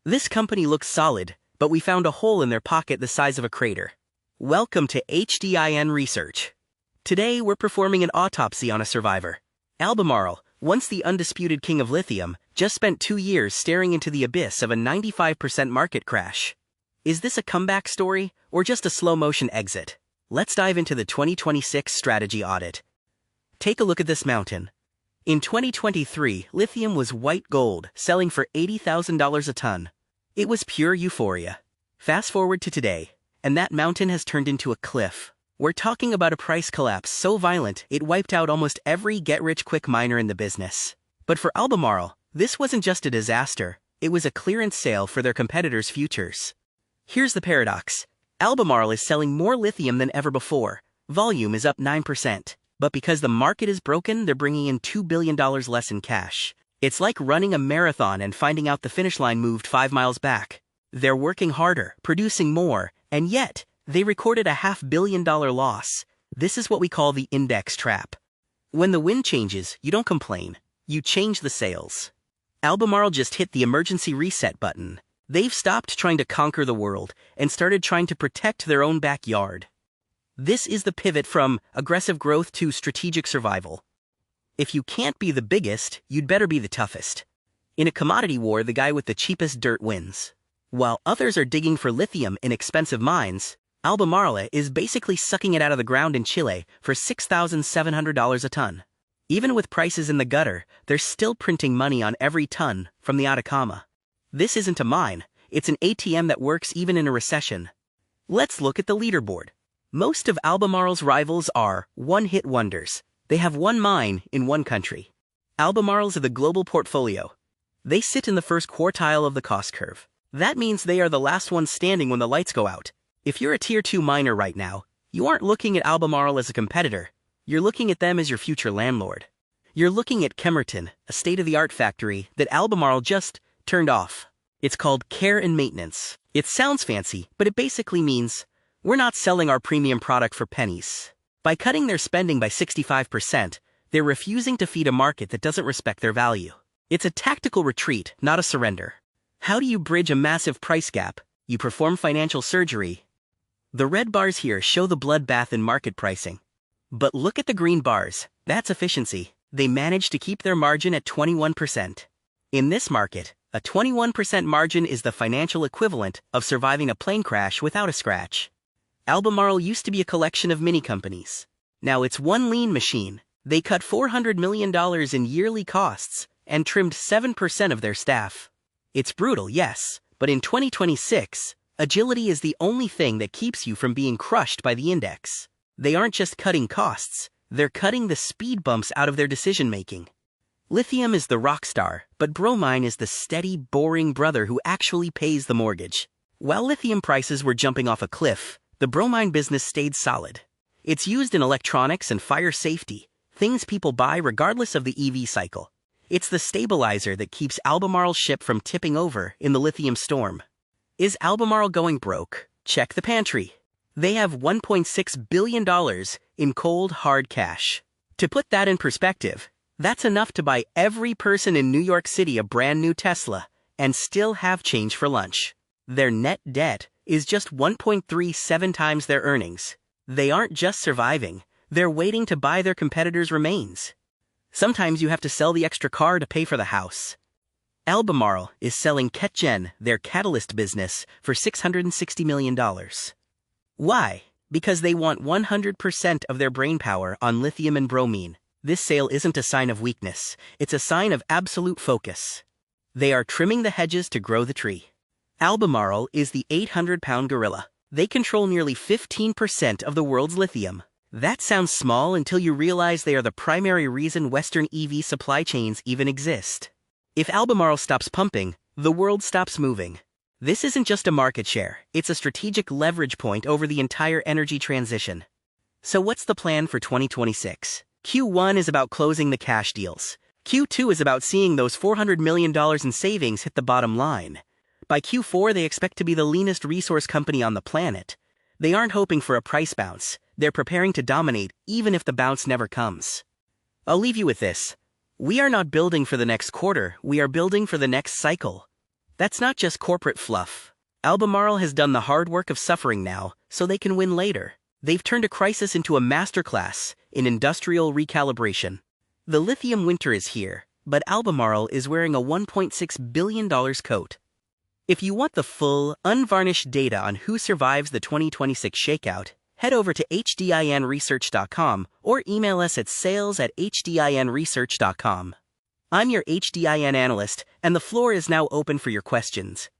This company looks solid, but we found a hole in their pocket the size of a crater. Welcome to HDIN Research. Today we're performing an autopsy on a survivor. Albemarle, once the undisputed king of lithium, just spent 2 years staring into the abyss of a 95% market crash. Is this a comeback story, or just a slow-motion exit? Let's dive into the 2026 strategy audit. Take a look at this mountain. In 2023, lithium was white gold, selling for $80,000 a ton. It was pure euphoria. Fast forward to today, and that mountain has turned into a cliff. We're talking about a price collapse so violent it wiped out almost every get-rich-quick miner in the business. But for Albemarle, this wasn't just a disaster, it was a clearance sale for their competitors' futures. Here's the paradox. Albemarle is selling more lithium than ever before. Volume is up 9%. But because the market is broken, they're bringing in $2 billion less in cash. It's like running a marathon and finding out the finish line moved 5 miles back. They're working harder, producing more, and yet, they recorded a $500 million loss. This is what we call the index trap. When the wind changes, you don't complain. You change the sails. Albemarle just hit the emergency reset button. They've stopped trying to conquer the world and started trying to protect their own backyard. This is the pivot from aggressive growth to strategic survival. If you can't be the biggest, you'd better be the toughest. In a commodity war, the guy with the cheapest dirt wins. While others are digging for lithium in expensive mines, Albemarle is basically sucking it out of the ground in Chile for $6,700 a ton. Even with prices in the gutter, they're still printing money on every ton from the Atacama. This isn't a mine, it's an ATM that works even in a recession. Let's look at the leaderboard. Most of Albemarle's rivals are one-hit wonders. They have one mine in one country. Albemarle's are the global portfolio. They sit in the first quartile of the cost curve. That means they are the last ones standing when the lights go out. If you're a Tier 2 miner right now, you aren't looking at Albemarle as a competitor. You're looking at them as your future landlord. You're looking at Kemerton, a state-of-the-art factory that Albemarle just turned off. It's called care and maintenance. It sounds fancy, but it basically means we're not selling our premium product for pennies. By cutting their spending by 65%, they're refusing to feed a market that doesn't respect their value. It's a tactical retreat, not a surrender. How do you bridge a massive price gap? You perform financial surgery. The red bars here show the bloodbath in market pricing. But look at the green bars. That's efficiency. They managed to keep their margin at 21%. In this market, a 21% margin is the financial equivalent of surviving a plane crash without a scratch. Albemarle used to be a collection of mini-companies. Now it's one lean machine. They cut $400 million in yearly costs and trimmed 7% of their staff. It's brutal, yes, but in 2026, agility is the only thing that keeps you from being crushed by the index. They aren't just cutting costs, they're cutting the speed bumps out of their decision-making. Lithium is the rock star, but bromine is the steady, boring brother who actually pays the mortgage. While lithium prices were jumping off a cliff, the bromine business stayed solid. It's used in electronics and fire safety, things people buy regardless of the EV cycle. It's the stabilizer that keeps Albemarle's ship from tipping over in the lithium storm. Is Albemarle going broke? Check the pantry. They have $1.6 billion in cold, hard cash. To put that in perspective, that's enough to buy every person in New York City a brand new Tesla and still have change for lunch. Their net debt is just 1.37 times their earnings. They aren't just surviving, they're waiting to buy their competitors' remains. Sometimes you have to sell the extra car to pay for the house. Albemarle is selling HDIN, their catalyst business, for $660 million. Why? Because they want 100% of their brainpower on lithium and bromine. This sale isn't a sign of weakness, it's a sign of absolute focus. They are trimming the hedges to grow the tree. Albemarle is the 800-pound gorilla. They control nearly 15% of the world's lithium. That sounds small until you realize they are the primary reason Western EV supply chains even exist. If Albemarle stops pumping, the world stops moving. This isn't just a market share, it's a strategic leverage point over the entire energy transition. So what's the plan for 2026? Q1 is about closing the cash deals. Q2 is about seeing those $400 million in savings hit the bottom line. By Q4, they expect to be the leanest resource company on the planet. They aren't hoping for a price bounce. They're preparing to dominate even if the bounce never comes. I'll leave you with this. We are not building for the next quarter, we are building for the next cycle. That's not just corporate fluff. Albemarle has done the hard work of suffering now, so they can win later. They've turned a crisis into a masterclass in industrial recalibration. The lithium winter is here, but Albemarle is wearing a $1.6 billion coat. If you want the full, unvarnished data on who survives the 2026 shakeout, head over to HDINResearch.com or email us at sales@HDINResearch.com. I'm your HDIN analyst, and the floor is now open for your questions.